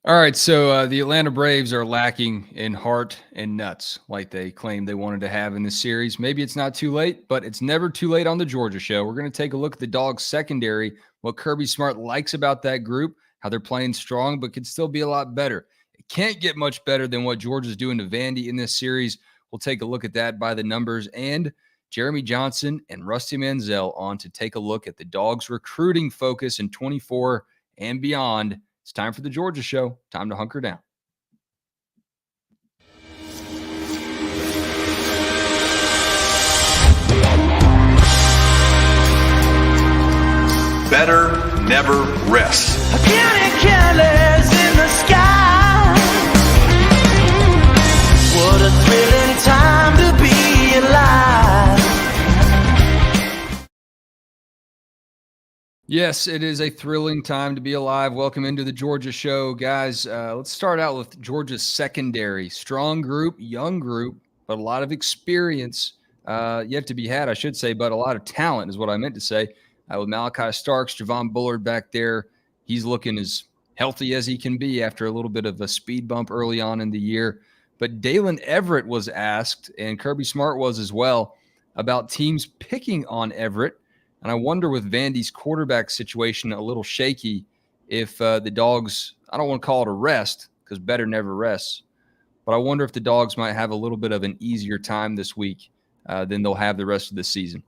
All right, so the Atlanta Braves are lacking in heart and nuts, like they claimed they wanted to have in this series. Maybe it's not too late, but it's never too late on the Georgia Show. We're going to take a look at the Dogs secondary, what Kirby Smart likes about that group, how they're playing strong, but could still be a lot better. It can't get much better than what Georgia's doing to Vandy in this series. We'll take a look at that by the numbers, and Jeremy Johnson and Rusty Manziel on to take a look at the Dogs' recruiting focus in 24 and beyond. It's time for the Georgia Show. Time to hunker down. Better never rest. Careless in the sky. What a thrilling time to be alive. Yes, it is a thrilling time to be alive. Welcome into the Georgia Show, guys. Let's start out with Georgia's secondary. Strong group, young group, but a lot of experience yet to be had, I should say, but a lot of talent is what I meant to say. With Malachi Starks, Javon Bullard back there, he's looking as healthy as he can be after a little bit of a speed bump early on in the year. But Dalen Everett was asked, and Kirby Smart was as well, about teams picking on Everett. And I wonder with Vandy's quarterback situation a little shaky if the Dogs, I don't want to call it a rest because better never rests, but I wonder if the Dogs might have a little bit of an easier time this week than they'll have the rest of the season.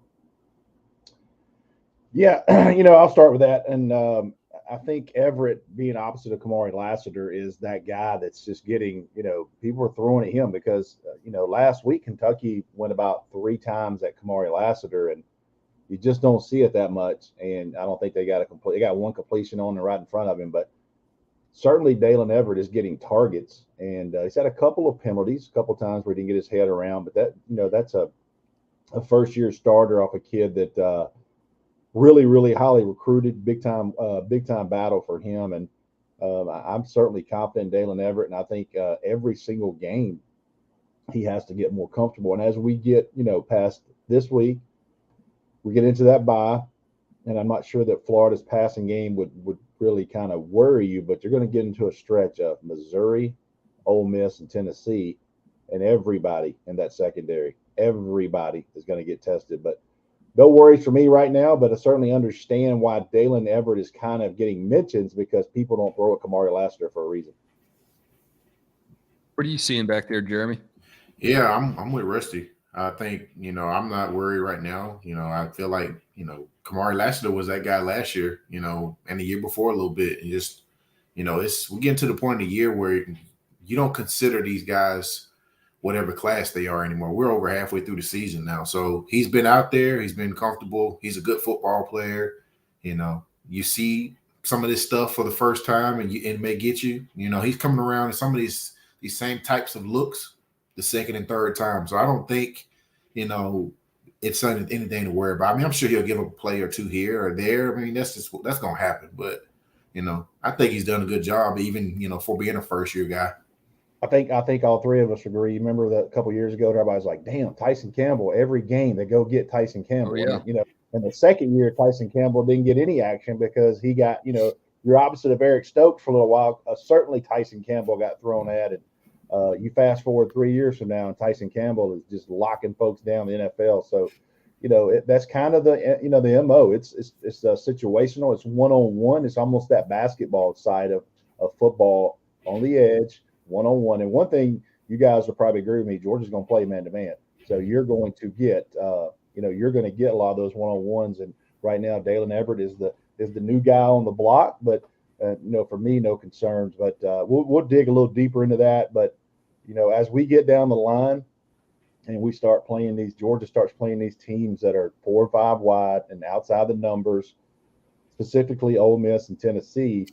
Yeah, I'll start with that. And I think Everett being opposite of Kamari Lassiter is that guy that's just getting, people are throwing at him because, last week Kentucky went about 3 times at Kamari Lassiter, and you just don't see it that much. And I don't think they got they got one completion on and right in front of him, but certainly Dalen Everett is getting targets, and he's had a couple of penalties, a couple of times where he didn't get his head around, but that's a first-year starter off a kid that really, really highly recruited, big time battle for him. And I'm certainly confident in Dalen Everett, and I think every single game he has to get more comfortable. And as we get, past this week, we get into that bye, and I'm not sure that Florida's passing game would really kind of worry you, but you're going to get into a stretch of Missouri, Ole Miss, and Tennessee, and everybody in that secondary, everybody is going to get tested. But no worries for me right now, but I certainly understand why Dalen Everett is kind of getting mentions because people don't throw at Kamari Lassiter for a reason. What are you seeing back there, Jeremy? Yeah, I'm with Rusty. I think, I'm not worried right now. I feel like, Kamari Lassiter was that guy last year, and the year before a little bit. And just, we get to the point of the year where you don't consider these guys whatever class they are anymore. We're over halfway through the season now. So he's been out there. He's been comfortable. He's a good football player. You see some of this stuff for the first time and it may get you. He's coming around in some of these same types of looks the second and third time. So I don't think, it's anything to worry about. I mean, I'm sure he'll give up a play or two here or there. I mean, that's going to happen. But, I think he's done a good job even, for being a first-year guy. I think all three of us agree. Remember that a couple of years ago, everybody was like, damn, Tyson Campbell, every game they go get Tyson Campbell. Oh, yeah. And, in the second year, Tyson Campbell didn't get any action because he got, you're opposite of Eric Stokes for a little while. Certainly Tyson Campbell got thrown at it. You fast forward 3 years from now, and Tyson Campbell is just locking folks down in the NFL. So, that's kind of the MO. It's situational. It's one-on-one. It's almost that basketball side of football on the edge, one-on-one. And one thing you guys will probably agree with me, Georgia's going to play man-to-man. So you're going to get, you're going to get a lot of those one-on-ones. And right now, Dalen Everett is the new guy on the block. But, for me, no concerns. But we'll dig a little deeper into that. But, as we get down the line and we start playing Georgia starts playing these teams that are 4 or 5 wide and outside the numbers, specifically Ole Miss and Tennessee,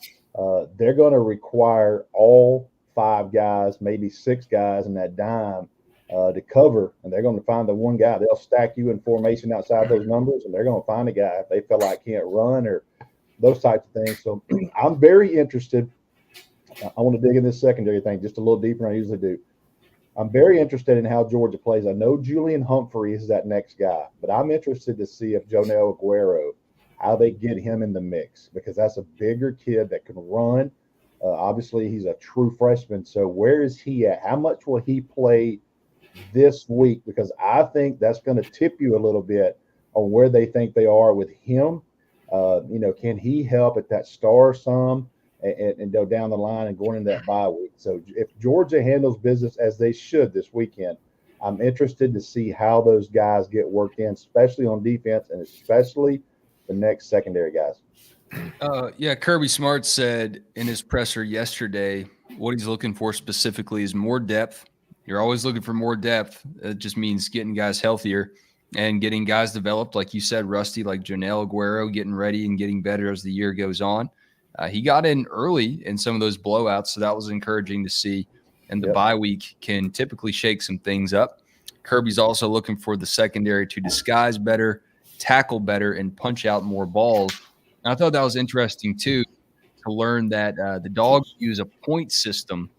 they're going to require all 5 guys, maybe 6 guys in that dime to cover, and they're going to find the one guy. They'll stack you in formation outside those numbers, and they're going to find a guy if they feel like can't run or those types of things. So I'm very interested. I want to dig in this secondary thing just a little deeper than I usually do. I'm very interested in how Georgia plays. I know Julian Humphrey is that next guy, but I'm interested to see if Jonell Aguero, how they get him in the mix, because that's a bigger kid that can run. Obviously, he's a true freshman. So where is he at? How much will he play this week? Because I think that's going to tip you a little bit on where they think they are with him. Can he help at that star some and go down the line and going into that bye week? So if Georgia handles business as they should this weekend, I'm interested to see how those guys get worked in, especially on defense and especially the next secondary guys. Kirby Smart said in his presser yesterday what he's looking for specifically is more depth. You're always looking for more depth. It just means getting guys healthier and getting guys developed, like you said, Rusty, like Jonel Aguero, getting ready and getting better as the year goes on. He got in early in some of those blowouts, so that was encouraging to see. And the bye week can typically shake some things up. Kirby's also looking for the secondary to disguise better, tackle better, and punch out more balls. And I thought that was interesting, too, to learn that the Dogs use a point system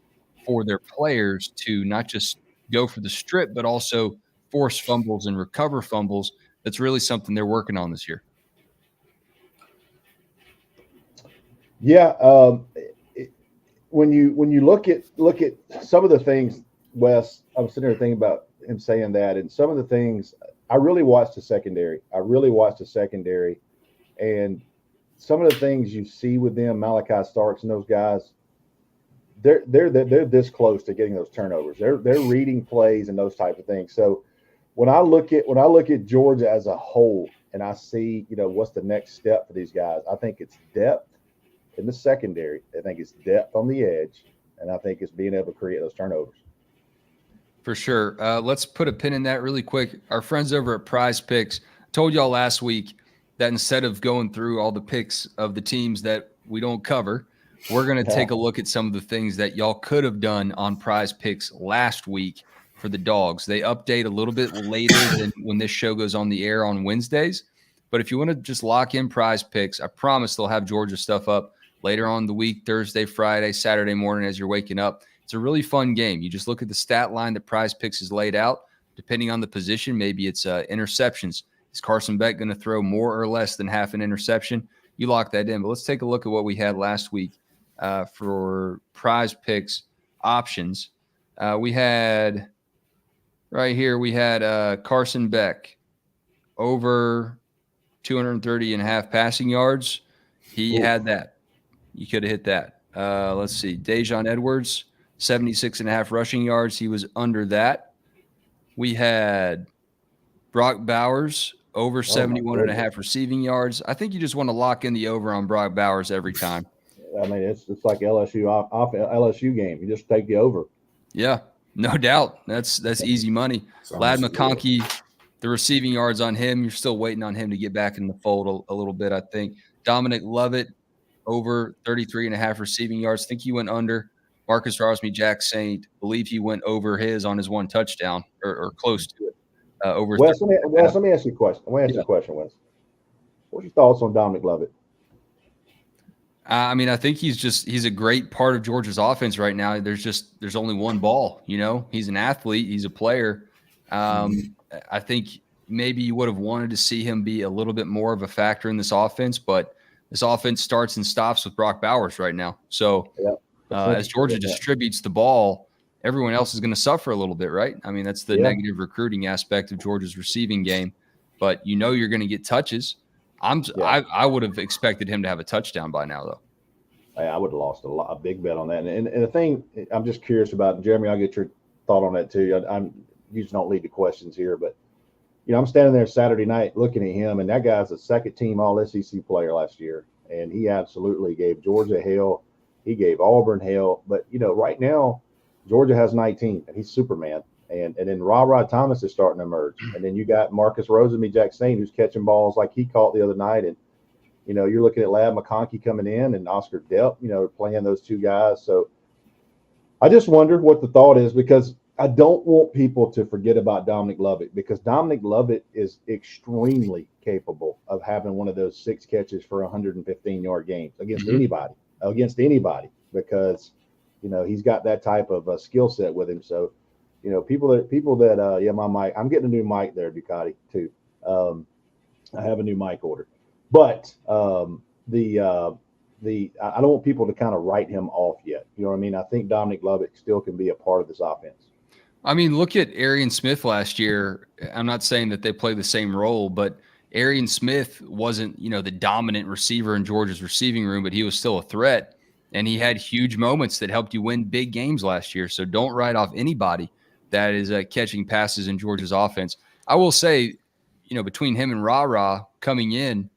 for their players to not just go for the strip, but also force fumbles and recover fumbles. That's really something they're working on this year. Yeah, when you look at some of the things, Wes, I'm sitting there thinking about him saying that, and some of the things I really watched the secondary. And some of the things you see with them, Malachi Starks and those guys, they're this close to getting those turnovers. They're reading plays and those type of things. So when I look at Georgia as a whole, and I see what's the next step for these guys, I think it's depth in the secondary. I think it's depth on the edge, and I think it's being able to create those turnovers. For sure. Let's put a pin in that really quick. Our friends over at Prize Picks told y'all last week that instead of going through all the picks of the teams that we don't cover, we're going to take a look at some of the things that y'all could have done on Prize Picks last week for the Dogs. They update a little bit later than when this show goes on the air on Wednesdays. But if you want to just lock in Prize Picks, I promise they'll have Georgia stuff up later on the week, Thursday, Friday, Saturday morning as you're waking up. It's a really fun game. You just look at the stat line that Prize Picks has laid out. Depending on the position, maybe it's interceptions. Is Carson Beck going to throw more or less than half an interception? You lock that in. But let's take a look at what we had last week for Prize Picks options. We had Carson Beck over 230.5 passing yards. He had that. You could have hit that. Let's see. Dejon Edwards, 76.5 rushing yards. He was under that. We had Brock Bowers over 71.5 receiving yards. I think you just want to lock in the over on Brock Bowers every time. I mean, it's like LSU off LSU game. You just take the over. Yeah, no doubt. That's easy money. Lad McConkey, the receiving yards on him, you're still waiting on him to get back in the fold a little bit, I think. Dominic Lovett, over 33.5 receiving yards. I think he went under. Marcus Rosemy-Jack Saint, believe he went over his on his one touchdown or close to it. Over. Wes, let me ask you a question. Wes. What's your thoughts on Dominic Lovett? I mean, I think he's a great part of Georgia's offense right now. There's only one ball, he's an athlete. He's a player. I think maybe you would have wanted to see him be a little bit more of a factor in this offense, but this offense starts and stops with Brock Bowers right now. So as Georgia distributes the ball, everyone else is going to suffer a little bit, right? I mean, that's the negative recruiting aspect of Georgia's receiving game, but you're going to get touches. I would have expected him to have a touchdown by now, though. Hey, I would have lost a big bet on that. And the thing I'm just curious about, Jeremy, I'll get your thought on that too. I'm usually don't lead the questions here, but I'm standing there Saturday night looking at him, and that guy's a second-team All-SEC player last year, and he absolutely gave Georgia hell. He gave Auburn hell. But right now, Georgia has 19, and he's Superman. And then Ra Thomas is starting to emerge. And then you got Marcus Rosemy-Jack Saint, who's catching balls like he caught the other night. And, you're looking at Lad McConkey coming in and Oscar Delp, playing those two guys. So I just wonder what the thought is, because I don't want people to forget about Dominic Lovett, because Dominic Lovett is extremely capable of having one of those 6 catches for 115-yard games against anybody, because, he's got that type of skill set with him. So, people that my mic, I'm getting a new mic there, Ducati, too. I have a new mic order. But I don't want people to kind of write him off yet. You know what I mean? I think Dominic Lovett still can be a part of this offense. I mean, look at Arian Smith last year. I'm not saying that they play the same role, but Arian Smith wasn't, the dominant receiver in Georgia's receiving room, but he was still a threat. And he had huge moments that helped you win big games last year. So don't write off anybody that is catching passes in Georgia's offense. I will say, between him and Ra coming in,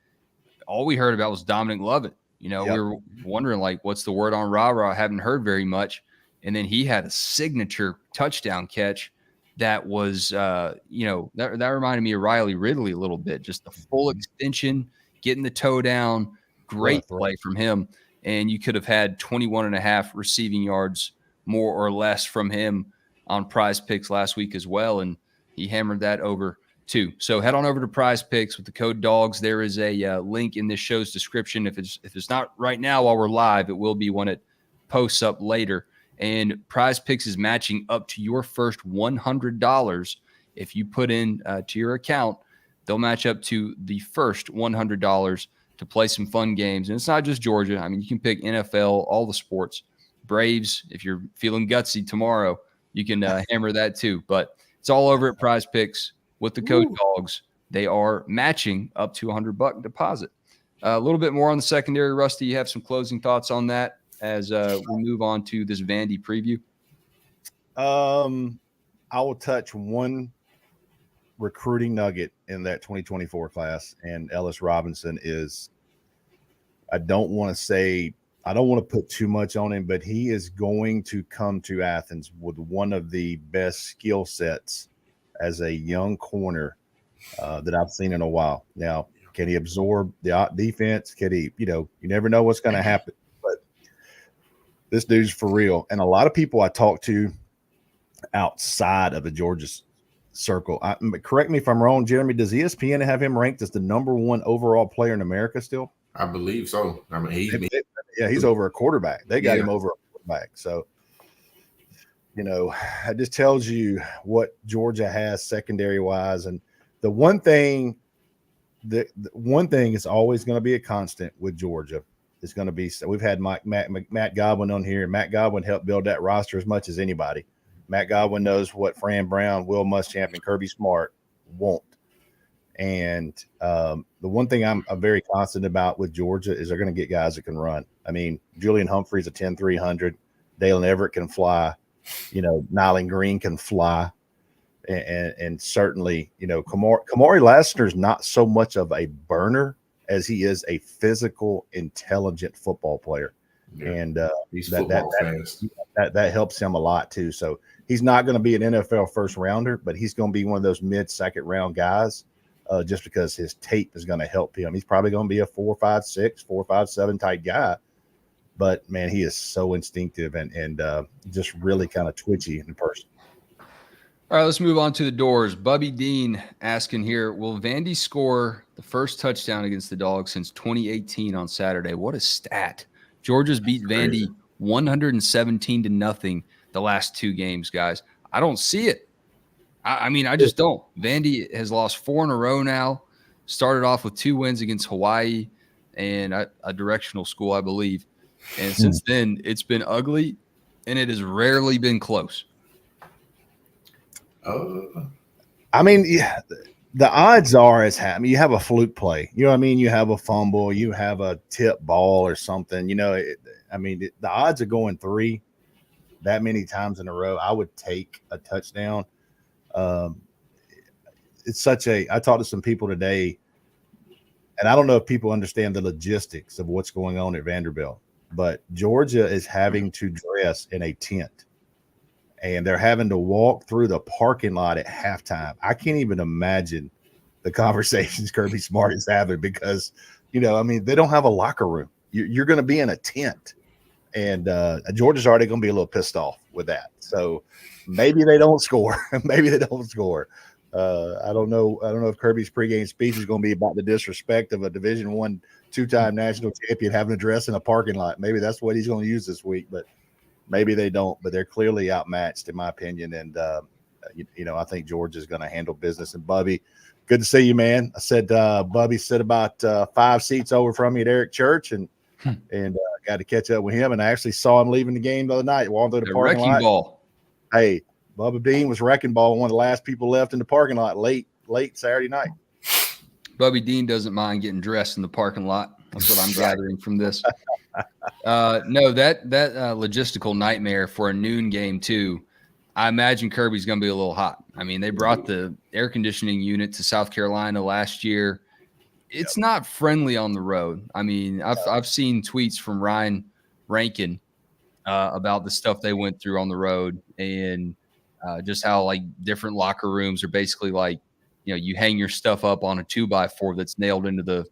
all we heard about was Dominic Lovett. We were wondering, what's the word on Ra? I haven't heard very much. And then he had a signature touchdown catch that was, that reminded me of Riley Ridley a little bit. Just the full extension, getting the toe down, great play from him. And you could have had 21.5 receiving yards more or less from him on Prize Picks last week as well. And he hammered that over too. So head on over to Prize Picks with the code DAWGS. There is a link in this show's description. If it's not right now while we're live, it will be when it posts up later. And Prize Picks is matching up to your first $100. If you put in to your account, they'll match up to the first $100 to play some fun games. And it's not just Georgia. I mean, you can pick NFL, all the sports. Braves, if you're feeling gutsy tomorrow, you can hammer that too. But it's all over at Prize Picks with the code DAWGS. They are matching up to $100 deposit. A little bit more on the secondary. Rusty, you have some closing thoughts on that as we move on to this Vandy preview? I will touch one recruiting nugget in that 2024 class, and Ellis Robinson is, I don't want to put too much on him, but he is going to come to Athens with one of the best skill sets as a young corner that I've seen in a while. Now, can he absorb the defense? Can he, you never know what's going to happen, but this dude's for real. And a lot of people I talk to outside of the Georgia circle, correct me if I'm wrong, Jeremy, does ESPN have him ranked as the #1 overall player in America still? I believe so. I mean, he's over a quarterback. They got him over a quarterback. So, it just tells you what Georgia has secondary wise. And the one thing is always going to be a constant with Georgia. It's going to be, we've had Matt Godwin on here. Matt Godwin helped build that roster as much as anybody. Matt Godwin knows what Fran Brown, Will Muschamp, and Kirby Smart won't. And the one thing I'm very constant about with Georgia is they're going to get guys that can run. I mean, Julian Humphrey's a 10-300. Dalen Everett can fly. Nyland Green can fly. And certainly, Kamari Lassiter's not so much of a burner as he is a physical, intelligent football player. Yeah. And that helps him a lot too. So he's not going to be an NFL first rounder, but he's going to be one of those mid-second round guys just because his tape is going to help him. He's probably going to be a 4.56, 4.57 type guy. But, man, he is so instinctive and just really kind of twitchy in person. All right, let's move on to the doors. Bubby Dean asking here, will Vandy score the first touchdown against the Dogs since 2018 on Saturday? What a stat. Georgia's beat Vandy 117-0 the last 2 games, guys. I don't see it. I just don't. Vandy has lost 4 in a row now, started off with 2 wins against Hawaii and a directional school, I believe. And since then, it's been ugly, and it has rarely been close. I mean, yeah, the odds are you have a fluke play. You know what I mean? You have a fumble, you have a tip ball or something. The odds of going 3 that many times in a row, I would take a touchdown. It's I talked to some people today, and I don't know if people understand the logistics of what's going on at Vanderbilt, but Georgia is having to dress in a tent. And they're having to walk through the parking lot at halftime. I can't even imagine the conversations Kirby Smart is having because, they don't have a locker room. You're going to be in a tent. And Georgia's already going to be a little pissed off with that. So maybe they don't score. I don't know if Kirby's pregame speech is going to be about the disrespect of a Division I 2-time national champion having a dress in a parking lot. Maybe that's what he's going to use this week. But maybe they don't, but they're clearly outmatched, in my opinion. And, I think Georgia's going to handle business. And, Bubby, good to see you, man. I said Bubby sit about 5 seats over from you at Eric Church, and and got to catch up with him. And I actually saw him leaving the game the other night, walking through the parking wrecking lot. ball. Hey, Bubba Dean was wrecking ball, one of the last people left in the parking lot late Saturday night. Bubby Dean doesn't mind getting dressed in the parking lot. That's what I'm gathering from this. No, that logistical nightmare for a noon game too. I imagine Kirby's going to be a little hot. I mean, they brought the air conditioning unit to South Carolina last year. It's not friendly on the road. I mean, I've seen tweets from Ryan Rankin about the stuff they went through on the road, and just how like different locker rooms are basically like, you hang your stuff up on a 2x4 that's nailed into the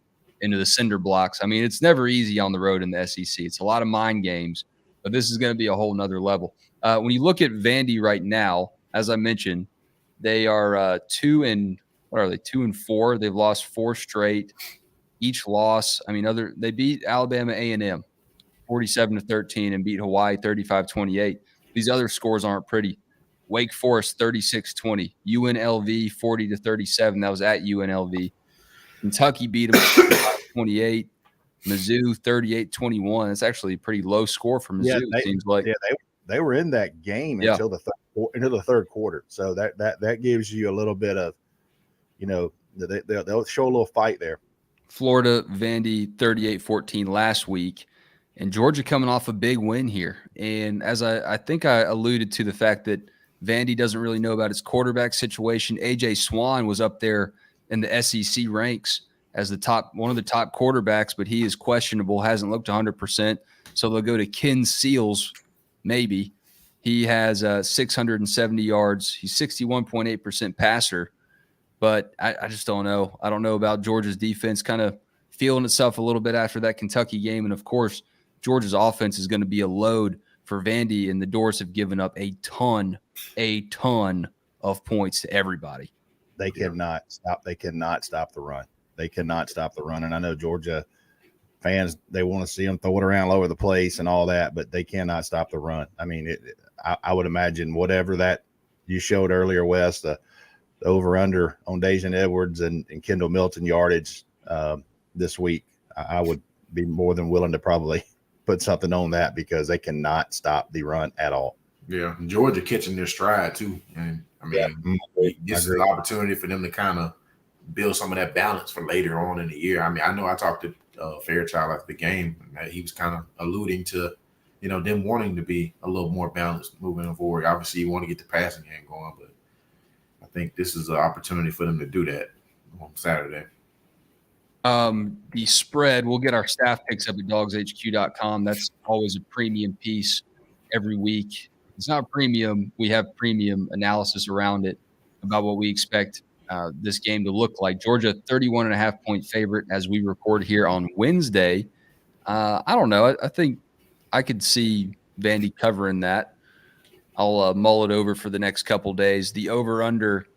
cinder blocks. I mean, it's never easy on the road in the SEC. It's a lot of mind games, but this is going to be a whole nother level. When you look at Vandy right now, as I mentioned, they are 2-4. They've lost 4 straight. Each loss, I mean, they beat Alabama A&M 47-13 and beat Hawaii 35-28. These other scores aren't pretty. Wake Forest 36-20, UNLV 40-37. That was at UNLV. Kentucky beat them 28. Mizzou 38-21. That's actually a pretty low score for Mizzou. It seems like. Yeah, they were in that game until the third quarter. So that gives you a little bit of, they'll show a little fight there. Florida, Vandy 38-14 last week, and Georgia coming off a big win here. And as I think I alluded to the fact that Vandy doesn't really know about its quarterback situation. A.J. Swan was up there in the SEC ranks as one of the top quarterbacks, but he is questionable, hasn't looked 100%. So they'll go to Ken Seals, maybe. He has 670 yards. He's 61.8% passer, but I just don't know. I don't know about Georgia's defense kind of feeling itself a little bit after that Kentucky game. And, of course, Georgia's offense is going to be a load for Vandy, and the Doors have given up a ton of points to everybody. They cannot stop the run. They cannot stop the run. And I know Georgia fans, they want to see them throw it around all over the place and all that, but they cannot stop the run. I mean, I would imagine whatever that you showed earlier, Wes, the over-under on Dejan Edwards and Kendall Milton yardage this week, I would be more than willing to probably put something on that because they cannot stop the run at all. Yeah, Georgia catching their stride too. And I mean, this is an opportunity for them to kind of build some of that balance for later on in the year. I mean, I know I talked to Fairchild after the game, and he was kind of alluding to, them wanting to be a little more balanced moving forward. Obviously, you want to get the passing game going, but I think this is an opportunity for them to do that on Saturday. The spread, we'll get our staff picks up at DawgsHQ.com. That's always a premium piece every week. It's not premium. We have premium analysis around it about what we expect this game to look like. Georgia, 31.5-point favorite as we record here on Wednesday. I don't know. I think I could see Vandy covering that. I'll mull it over for the next couple days. The over-under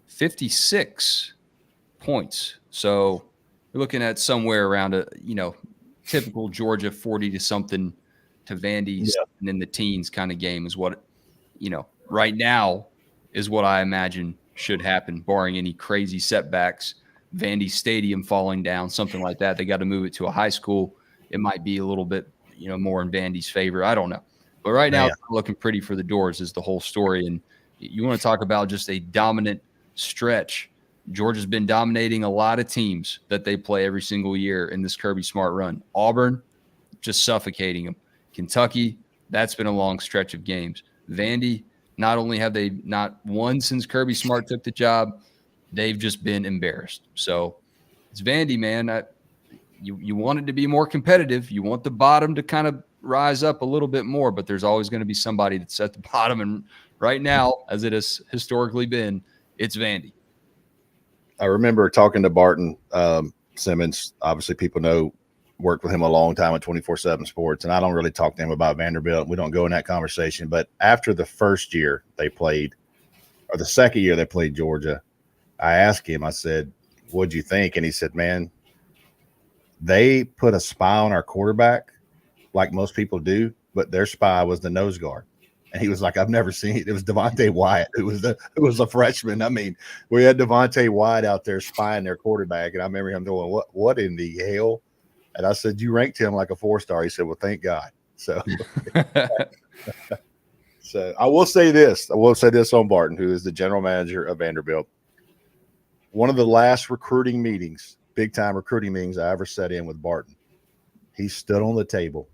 56 points. So we're looking at somewhere around a, typical Georgia 40 to something to Vandy and in the teens kind of game is what, right now is what I imagine should happen, barring any crazy setbacks. Vandy Stadium falling down, something like that. They got to move it to a high school. It might be a little bit, more in Vandy's favor. I don't know. But right now, it's looking pretty for the Doors is the whole story. And you want to talk about just a dominant stretch. Georgia's been dominating a lot of teams that they play every single year in this Kirby Smart run. Auburn, just suffocating them. Kentucky, that's been a long stretch of games. Vandy, not only have they not won since Kirby Smart took the job, they've just been embarrassed. So it's Vandy, man. You want it to be more competitive. You want the bottom to kind of rise up a little bit more, but there's always going to be somebody that's at the bottom. And right now, as it has historically been, it's Vandy. I remember talking to Barton Simmons. Obviously, people know, worked with him a long time at 24/7 Sports, and I don't really talk to him about Vanderbilt. We don't go in that conversation. But after the first year they played, or the second year they played Georgia, I asked him, I said, what'd you think? And he said, man, they put a spy on our quarterback like most people do, but their spy was the nose guard. And he was like, I've never seen it. It was Devontae Wyatt, who was a freshman. I mean, we had Devontae Wyatt out there spying their quarterback, and I remember him going, what in the hell? And I said, you ranked him like a 4-star. He said, well, thank God. So, so I will say this. I will say this on Barton, who is the general manager of Vanderbilt. One of the last recruiting meetings, big time recruiting meetings I ever sat in with Barton, he stood on the table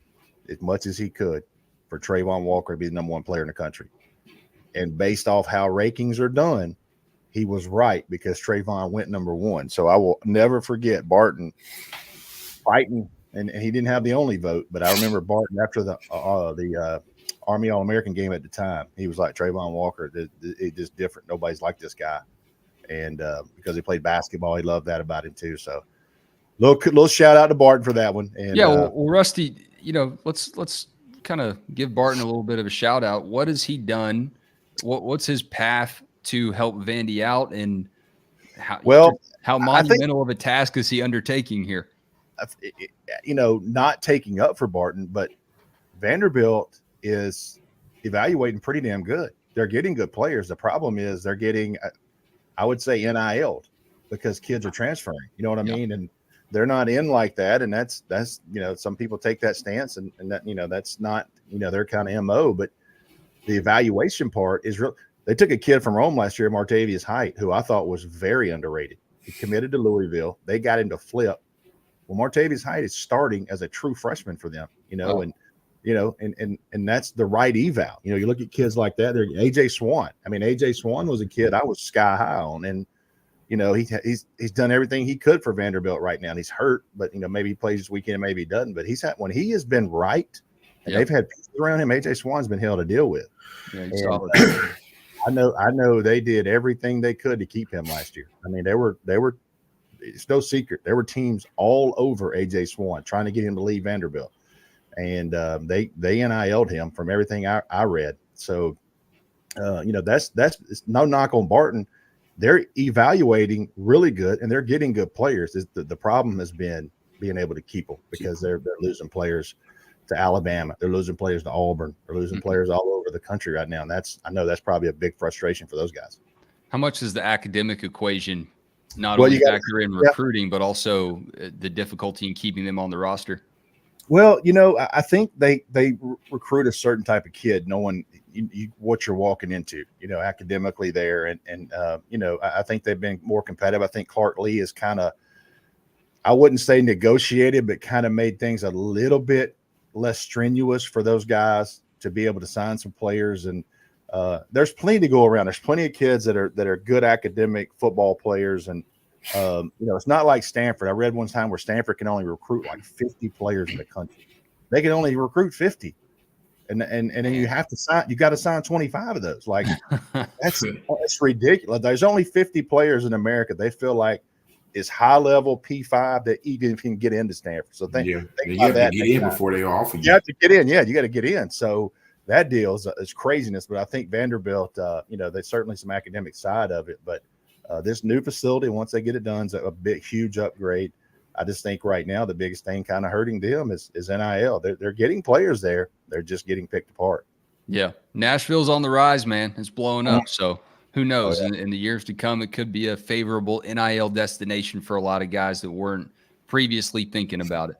as much as he could for Trayvon Walker to be the #1 player in the country. And based off how rankings are done, he was right because Trayvon went #1. So I will never forget Barton fighting, and he didn't have the only vote, but I remember Barton after the Army All-American game at the time, he was like, Trayvon Walker, it's just different. Nobody's like this guy. And because he played basketball, he loved that about him too. So little shout out to Barton for that one. And yeah, well, Rusty, let's kind of give Barton a little bit of a shout out. What has he done? What's his path to help Vandy out, and how monumental of a task is he undertaking here? Not taking up for Barton, but Vanderbilt is evaluating pretty damn good. They're getting good players. The problem is they're getting, I would say, NIL'd because kids are transferring. You know what I mean? And they're not in like that. And that's some people take that stance, and that that's not their kind of MO. But the evaluation part is real. They took a kid from Rome last year, Martavius Height, who I thought was very underrated. He committed to Louisville. They got him to flip. Well, Martavius Height is starting as a true freshman for them, and that's the right eval. You look at kids like that. They're AJ Swan. I mean, AJ Swan was a kid I was sky high on, and he's done everything he could for Vanderbilt right now. And he's hurt, but maybe he plays this weekend, maybe he doesn't. But when he has been right, and they've had pieces around him. AJ Swan's been hell to deal with. Yeah, I know they did everything they could to keep him last year. I mean, they were. It's no secret. There were teams all over AJ Swan trying to get him to leave Vanderbilt, and they NIL'd him from everything I read. So, that's no knock on Barton. They're evaluating really good, and they're getting good players. The problem has been being able to keep them because they're losing players to Alabama. They're losing players to Auburn. They're losing players all over the country right now, and I know that's probably a big frustration for those guys. How much is the academic equation? Not only factor in recruiting, but also the difficulty in keeping them on the roster. Well, I think they recruit a certain type of kid, knowing what you're walking into, academically there. And I think they've been more competitive. I think Clark Lee is kind of, I wouldn't say negotiated, but kind of made things a little bit less strenuous for those guys to be able to sign some players. And there's plenty to go around. There's plenty of kids that are good academic football players. And, it's not like Stanford. I read one time where Stanford can only recruit like 50 players in the country. They can only recruit 50. And then you got to sign 25 of those. Like that's ridiculous. There's only 50 players in America they feel like is high level P5 that even can get into Stanford. So you have to get in before they offer you. You have to get in. Yeah, you got to get in. So that deal is craziness. But I think Vanderbilt, there's certainly some academic side of it. But this new facility, once they get it done, is a big, huge upgrade. I just think right now the biggest thing kind of hurting them is NIL. They're getting players there. They're just getting picked apart. Yeah. Nashville's on the rise, man. It's blowing up. So who knows? In the years to come, it could be a favorable NIL destination for a lot of guys that weren't previously thinking about it.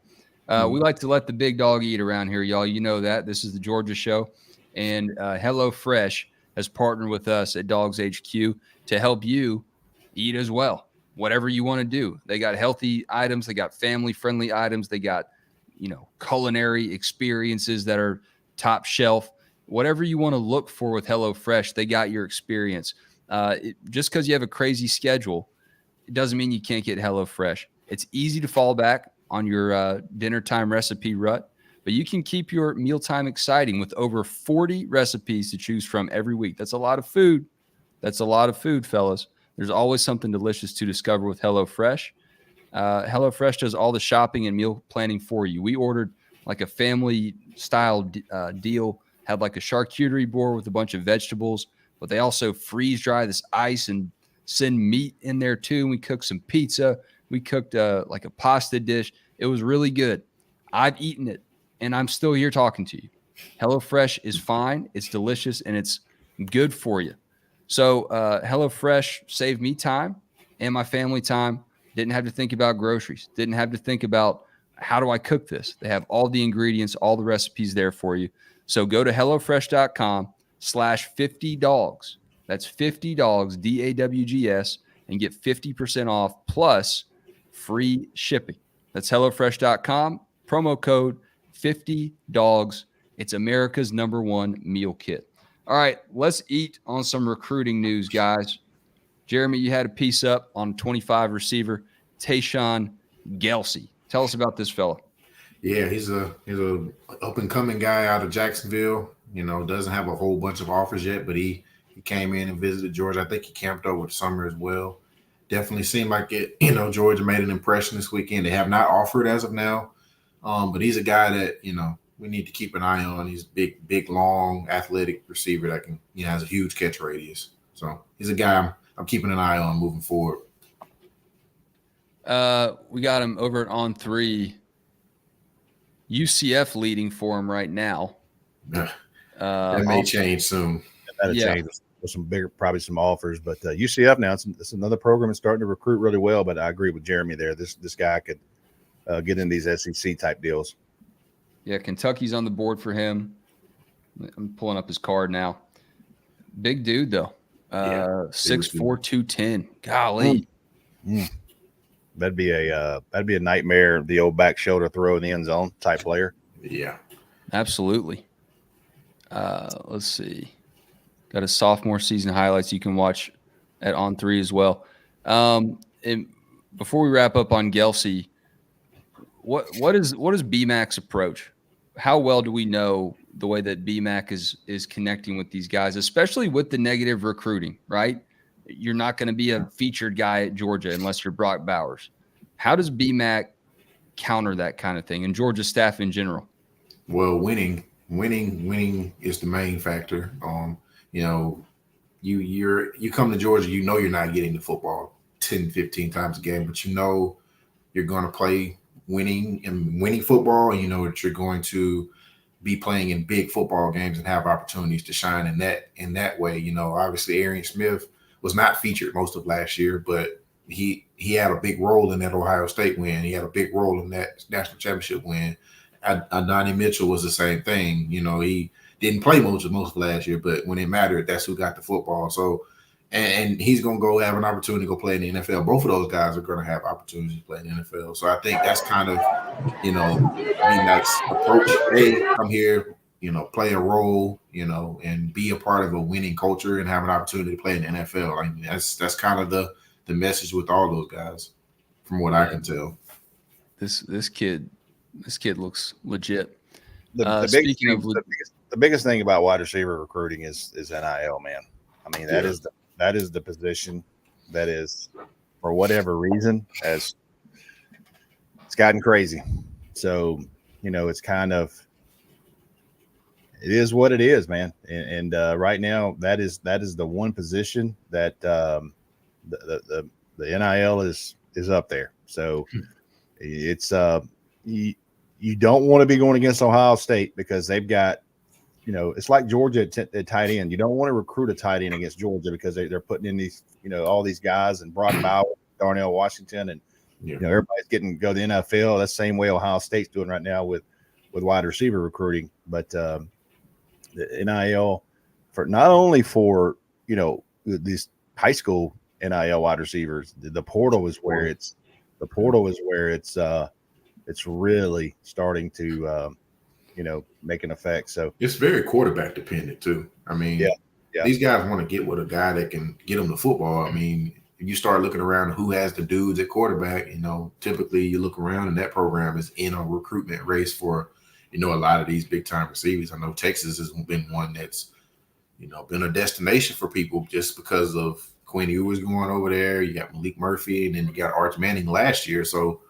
We like to let the big dog eat around here, y'all. You know that. This is the Georgia Show. And HelloFresh has partnered with us at DawgsHQ to help you eat as well. Whatever you want to do. They got healthy items. They got family-friendly items. They got, culinary experiences that are top shelf. Whatever you want to look for with HelloFresh, they got your experience. Just because you have a crazy schedule, it doesn't mean you can't get HelloFresh. It's easy to fall back on your dinner time recipe rut, but you can keep your mealtime exciting with over 40 recipes to choose from every week. That's a lot of food. That's a lot of food, fellas. There's always something delicious to discover with HelloFresh. HelloFresh does all the shopping and meal planning for you. We ordered like a family-style deal, had like a charcuterie board with a bunch of vegetables, but they also freeze-dry this ice and send meat in there too. And we cooked some pizza. We cooked like a pasta dish. It was really good. I've eaten it, and I'm still here talking to you. HelloFresh is fine. It's delicious, and it's good for you. So HelloFresh saved me time and my family time. Didn't have to think about groceries. Didn't have to think about how do I cook this? They have all the ingredients, all the recipes there for you. So go to HelloFresh.com/50dogs. That's 50 dogs, DAWGS, and get 50% off plus free shipping. That's HelloFresh.com, promo code 50dogs. It's America's #1 meal kit. All right, let's eat on some recruiting news, guys. Jeremy, you had a piece up on 25 receiver Tayshawn Gelsey. Tell us about this fella. Yeah, he's a up and coming guy out of Jacksonville. Doesn't have a whole bunch of offers yet, but he came in and visited Georgia. I think he camped over the summer as well. Definitely seemed like it. Georgia made an impression this weekend. They have not offered as of now, but he's a guy that we need to keep an eye on. He's big, long, athletic receiver that can has a huge catch radius. So he's a guy I'm keeping an eye on moving forward. We got him over at On 3. UCF leading for him right now. That may change soon. That'll change with probably some offers. But UCF now, it's another program that's starting to recruit really well. But I agree with Jeremy there. This guy could get in these SEC type deals. Yeah, Kentucky's on the board for him. I'm pulling up his card now. Big dude though. 6'4", 210. Golly. That'd be a nightmare. The old back shoulder throw in the end zone type player. Yeah, absolutely. Let's see. Got a sophomore season highlights you can watch at On 3 as well. And before we wrap up on Gelsey, what is BMAC's approach? How well do we know the way that BMAC is connecting with these guys, especially with the negative recruiting, right? You're not going to be a featured guy at Georgia unless you're Brock Bowers. How does BMAC counter that kind of thing and Georgia staff in general? Well, winning is the main factor. You come to Georgia, you're not getting the football 10, 15 times a game, but you're going to play winning football, and that you're going to be playing in big football games and have opportunities to shine in that way. Obviously Arian Smith was not featured most of last year, but he had a big role in that Ohio State win. He had a big role in that national championship win. Donnie Mitchell was the same thing. He didn't play most of last year, but when it mattered, that's who got the football. So, and he's going to go have an opportunity to go play in the NFL. Both of those guys are going to have opportunities to play in the NFL. So I think that's kind of, BMAC's approach. Hey, come here, play a role, and be a part of a winning culture and have an opportunity to play in the NFL. That's kind of the message with all those guys, from what I can tell. This kid looks legit. The biggest thing about wide receiver recruiting is NIL, man. I mean, that is the position that is, for whatever reason, it's gotten crazy. So, it's kind of, it is what it is, man. And right now, that is the one position that the NIL is up there. So it's you don't want to be going against Ohio State because they've got, it's like Georgia at tight end. You don't want to recruit a tight end against Georgia because they're putting in these, all these guys and Brock Bowers, Darnell Washington, and everybody's getting to go to the NFL. That's the same way Ohio State's doing right now with wide receiver recruiting. But the NIL for not only for these high school NIL wide receivers, the portal is where it's really starting to make an effect. So it's very quarterback dependent too. I mean, these guys want to get with a guy that can get them the football. I mean, if you start looking around who has the dudes at quarterback, typically you look around and that program is in a recruitment race for, a lot of these big time receivers. I know Texas has been one that's, been a destination for people just because of Quinn Ewers going over there. You got Malik Murphy, and then you got Arch Manning last year. So,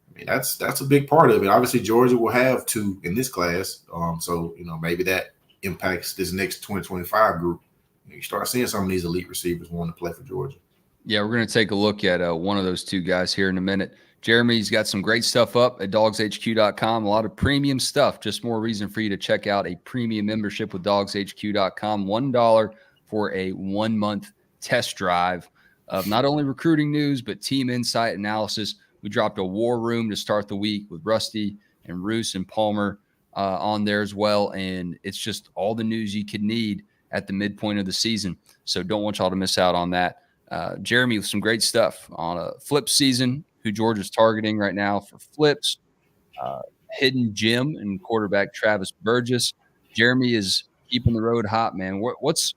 I mean, that's a big part of it. Obviously, Georgia will have two in this class. So, maybe that impacts this next 2025 group. You start seeing some of these elite receivers want to play for Georgia. Yeah, we're going to take a look at one of those two guys here in a minute. Jeremy's got some great stuff up at DawgsHQ.com, a lot of premium stuff. Just more reason for you to check out a premium membership with DawgsHQ.com. $1 for a 1-month test drive of not only recruiting news, but team insight analysis We dropped a war room to start the week with Rusty and Roos and Palmer on there as well. And it's just all the news you could need at the midpoint of the season. So don't want y'all to miss out on that. Jeremy with some great stuff on a flip season, who Georgia's targeting right now for flips, hidden gem and quarterback Travis Burgess. Jeremy is keeping the road hot, man. What's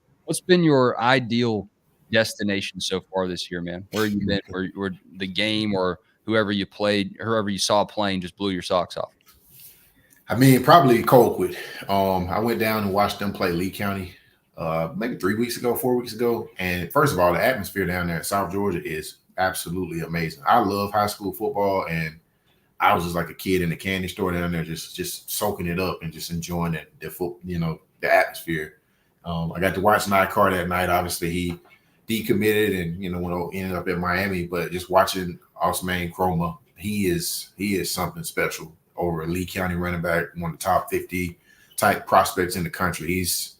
been your ideal destination so far this year, man? Where have you been? Where the game or whoever you played, whoever you saw playing just blew your socks off? I mean, probably Colquitt. I went down and watched them play Lee County maybe 4 weeks ago. And first of all, the atmosphere down there in South Georgia is absolutely amazing. I love high school football, and I was just like a kid in a candy store down there, just soaking it up and just enjoying the atmosphere. I got to watch Nycar that night. Obviously, he decommitted and ended up at Miami. But just watching Osman Chroma, he is something special. Over a Lee County running back, one of the top 50 type prospects in the country. He's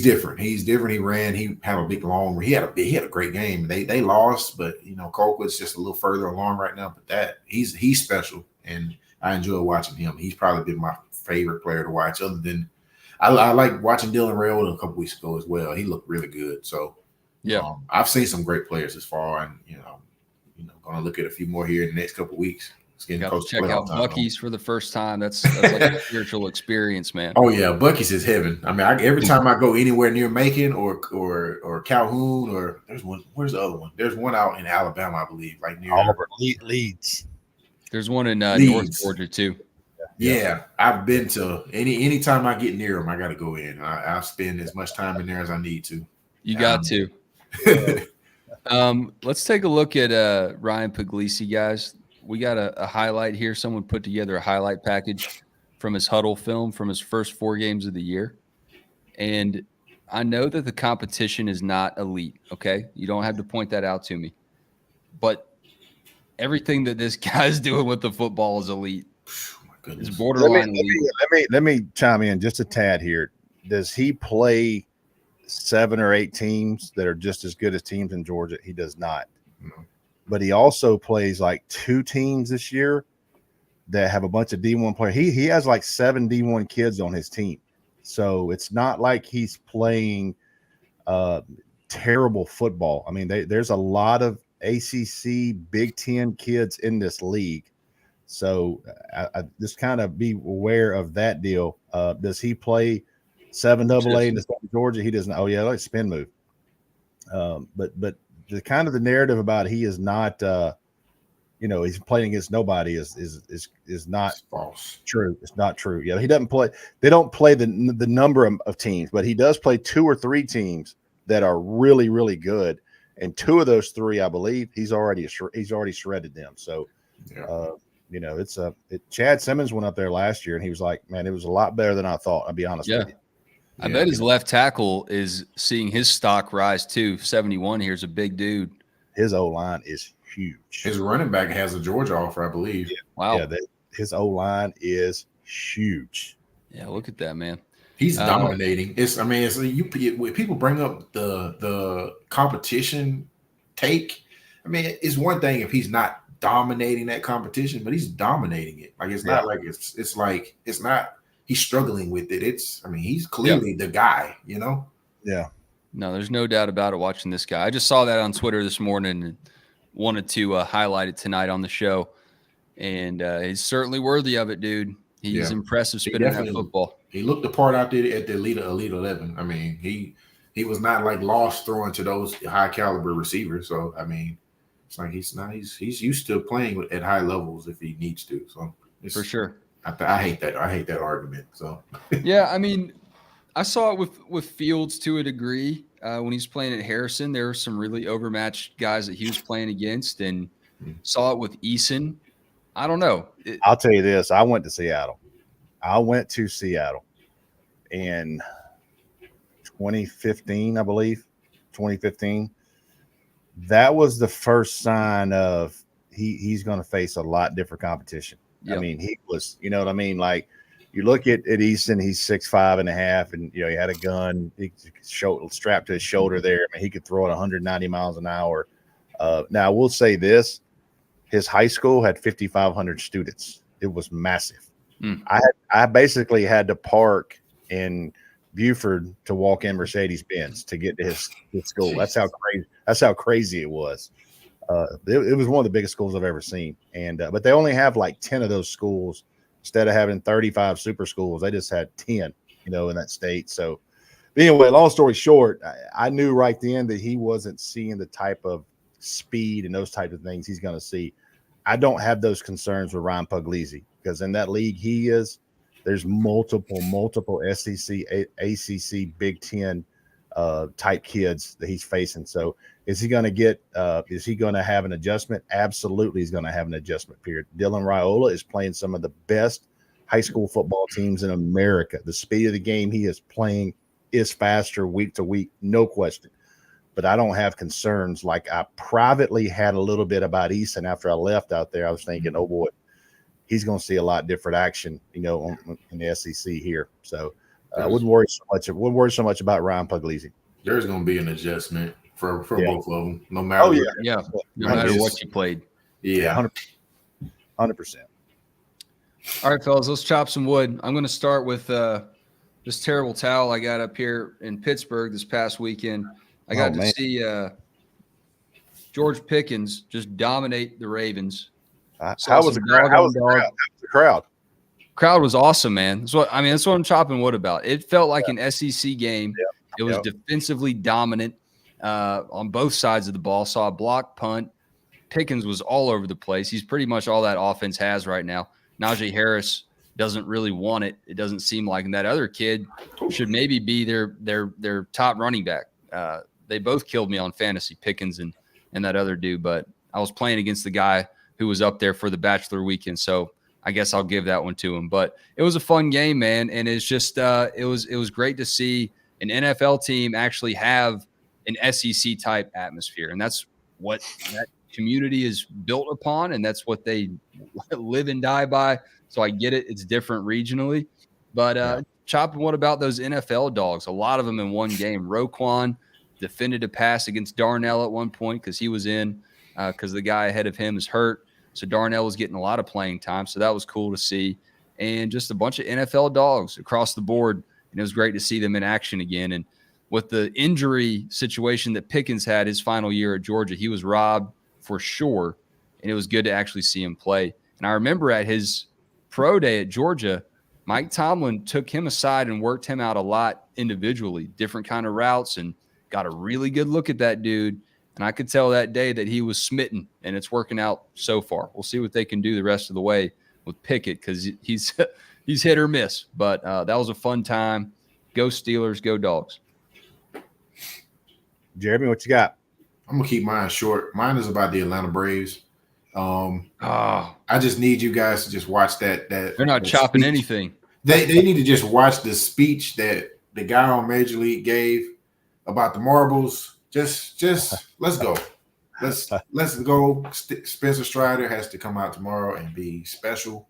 different. He's different. He ran. He had a big long. He had a great game. They lost, but Colquitt's just a little further along right now. But he's special, and I enjoy watching him. He's probably been my favorite player to watch. Other than I like watching Dylan Railwood a couple weeks ago as well. He looked really good. So yeah, I've seen some great players this far, and going to look at a few more here in the next couple weeks. Got to check out Buc-ee's for the first time. That's like a spiritual experience, man. Oh yeah, Buc-ee's is heaven. I mean, every time I go anywhere near Macon or Calhoun, or there's one. Where's the other one? There's one out in Alabama, I believe, like near Leeds. There's one in North Georgia too. Yeah, I've been to any time I get near them, I got to go in. I'll spend as much time in there as I need to. You got to. Let's take a look at Ryan Puglisi, guys. We got a highlight here. Someone put together a highlight package from his huddle film from his first 4 games of the year. And I know that the competition is not elite, okay? You don't have to point that out to me. But everything that this guy's doing with the football is elite. Oh, my goodness. It's borderline elite. Let me chime in just a tad here. Does he play 7 or 8 teams that are just as good as teams in Georgia? He does not. No. But he also plays like 2 teams this year that have a bunch of D1 players. He has like 7 D1 kids on his team. So it's not like he's playing terrible football. I mean, there's a lot of ACC Big Ten kids in this league. So I just kind of be aware of that deal. Does he play 7AA in the state of Georgia? He doesn't. Oh, yeah, like spin move. But the kind of the narrative about he is not, he's playing against nobody is not false. True. It's not true. Yeah, he doesn't play. They don't play the number of teams, but he does play 2 or 3 teams that are really, really good, and 2 of those 3, I believe, he's already shredded them. So, yeah. Chad Simmons went up there last year, and he was like, "Man, it was a lot better than I thought." I'll be honest with you. I bet his left tackle is seeing his stock rise too. 71 here is a big dude. His O-line is huge. His running back has a Georgia offer, I believe. Yeah. Wow. Yeah, his O-line is huge. Yeah, look at that, man. He's dominating. When people bring up the competition take, I mean, it's one thing if he's not dominating that competition, but he's dominating it. Like it's not like it's not. He's struggling with it. He's clearly the guy, Yeah. No, there's no doubt about it watching this guy. I just saw that on Twitter this morning and wanted to highlight it tonight on the show. And he's certainly worthy of it, dude. He's impressive spinning that football. He looked the part out there at the Elite 11. I mean, he was not like lost throwing to those high caliber receivers. So, I mean, it's like he's used to playing at high levels if he needs to. So, for sure. I hate that. I hate that argument. So yeah, I mean, I saw it with Fields to a degree when he's playing at Harrison. There were some really overmatched guys that he was playing against, and saw it with Eason. I don't know. I'll tell you this: I went to Seattle in 2015, I believe. 2015. That was the first sign of he's going to face a lot different competition. Yep. I mean, he was, you know what I mean? Like, you look at Easton, he's 6'5.5", and he had a gun, strapped to his shoulder there. I mean, he could throw it 190 miles an hour. Now, I will say this: his high school had 5,500 students. It was massive. Mm. I basically had to park in Buford to walk in Mercedes-Benz to get to his school. Jesus. That's how crazy it was. It was one of the biggest schools I've ever seen. And but they only have like 10 of those schools instead of having 35 super schools. They just had 10, in that state. So anyway, long story short, I knew right then that he wasn't seeing the type of speed and those types of things he's going to see. I don't have those concerns with Ryan Puglisi because in that league there's multiple SEC, ACC, Big Ten type kids that he's facing. So is he going to have an adjustment? Absolutely, he's going to have an adjustment period. Dylan Raiola is playing some of the best high school football teams in America. The speed of the game he is playing is faster week to week, no question. But I don't have concerns like I privately had a little bit about Easton after I left out there. I was thinking, oh boy, he's going to see a lot different action, in the SEC here. So I wouldn't worry so much about Ryan Puglisi. There's going to be an adjustment for both of them, no matter. No matter what you played. Yeah, 100%. All right, fellas, let's chop some wood. I'm going to start with this terrible towel I got up here in Pittsburgh this past weekend. I got to see George Pickens just dominate the Ravens. How was the crowd? Crowd was awesome, man. That's what I'm chopping wood about. It felt like an SEC game. It was defensively dominant on both sides of the ball. Saw a block punt. Pickens was all over the place. He's pretty much all that offense has right now. Najee Harris doesn't really want it. It doesn't seem like, and that other kid should maybe be their top running back. They both killed me on fantasy, Pickens and that other dude, but I was playing against the guy who was up there for the Bachelor weekend, so I guess I'll give that one to him. But it was a fun game, man, and it's just it was great to see an NFL team actually have an SEC type atmosphere, and that's what that community is built upon, and that's what they live and die by. So I get it; it's different regionally, but chopping what about those NFL dogs? A lot of them in one game. Roquan defended a pass against Darnell at one point because he was in because the guy ahead of him is hurt. So Darnell was getting a lot of playing time. So that was cool to see. And just a bunch of NFL dogs across the board. And it was great to see them in action again. And with the injury situation that Pickens had his final year at Georgia, he was robbed for sure. And it was good to actually see him play. And I remember at his pro day at Georgia, Mike Tomlin took him aside and worked him out a lot individually, different kind of routes, and got a really good look at that dude. And I could tell that day that he was smitten, and it's working out so far. We'll see what they can do the rest of the way with Pickett because he's hit or miss. But that was a fun time. Go Steelers, go Dogs. Jeremy, what you got? I'm gonna keep mine short. Mine is about the Atlanta Braves. I just need you guys to just watch that. They're not chopping speech. Anything. They need to just watch the speech that the guy on Major League gave about the marbles. Just let's go. Let's go. Spencer Strider has to come out tomorrow and be special.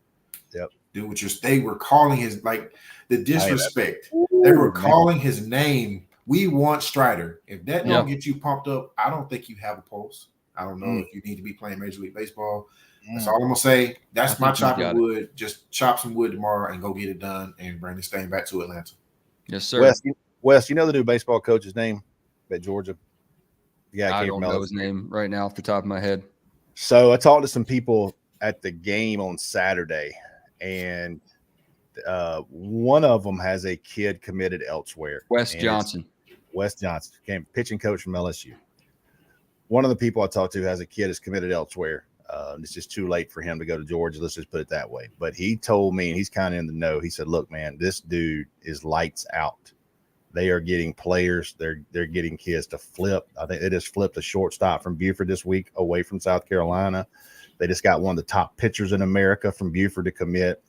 Yep. Do what they were calling his the disrespect. They were calling his name. We want Strider. If that don't get you pumped up, I don't think you have a pulse. I don't know if you need to be playing Major League Baseball. That's all I'm gonna say. That's my chopping wood. Just chop some wood tomorrow and go get it done and bring this thing back to Atlanta. Yes, sir. Wes, you know the new baseball coach's name at Georgia? Yeah, I don't know his name right now off the top of my head. So I talked to some people at the game on Saturday, and one of them has a kid committed elsewhere. Wes Johnson came pitching coach from LSU. One of the people I talked to has a kid is committed elsewhere. It's just too late for him to go to Georgia. Let's just put it that way. But he told me, and he's kind of in the know. He said, "Look, man, this dude is lights out. They are getting players. They're getting kids to flip. I think they just flipped a shortstop from Buford this week away from South Carolina. They just got one of the top pitchers in America from Buford to commit.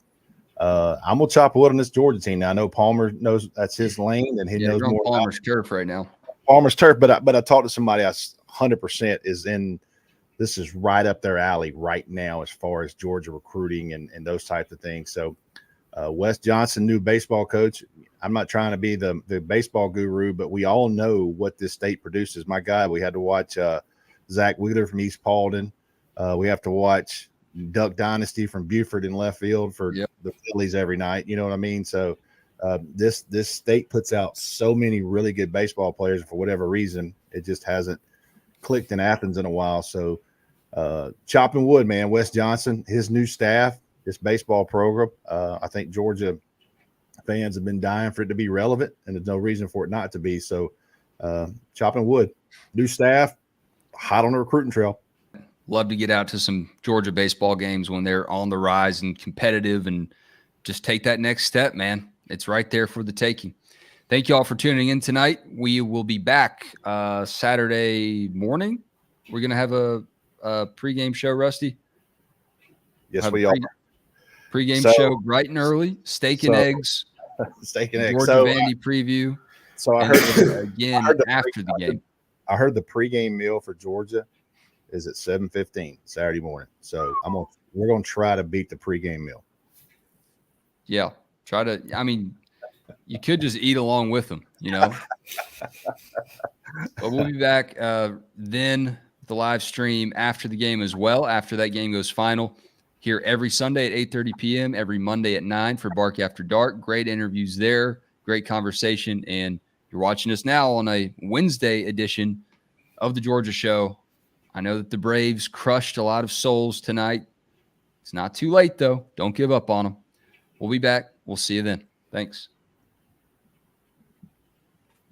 I'm gonna chop wood on this Georgia team. Now I know Palmer knows that's his lane, and he knows more. Palmer's turf right now. Palmer's turf, but I talked to somebody. 100% is in. This is right up their alley right now as far as Georgia recruiting and those types of things. So, Wes Johnson, new baseball coach. I'm not trying to be the baseball guru, but we all know what this state produces. My God, we had to watch Zach Wheeler from East Paulding. We have to watch Duck Dynasty from Buford in left field for Yep. the Phillies every night. You know what I mean? So this state puts out so many really good baseball players. For whatever reason, it just hasn't clicked in Athens in a while. So chopping wood, man. Wes Johnson, his new staff, this baseball program. I think Georgia fans have been dying for it to be relevant, and there's no reason for it not to be. So chopping wood, new staff, hot on the recruiting trail. Love to get out to some Georgia baseball games when they're on the rise and competitive, and just take that next step, man. It's right there for the taking. Thank you all for tuning in tonight. We will be back Saturday morning. We're going to have a pregame show, Rusty. Yes, we are. Pregame show bright and early. Steak and eggs. Steak and eggs. Georgia So, Vandy preview. So I heard again after the game. I heard the pregame meal for Georgia is at 7:15 Saturday morning. So we're gonna try to beat the pregame meal. Yeah, try to. I mean, you could just eat along with them, you know. But we'll be back then the live stream after the game as well. After that game goes final, here every Sunday at 8:30 p.m. Every Monday at 9 for Bark After Dark. Great interviews there, great conversation, and you're watching us now on a Wednesday edition of the Georgia Show. I know that the Braves crushed a lot of souls tonight. It's not too late, though. Don't give up on them. We'll be back. We'll see you then. Thanks.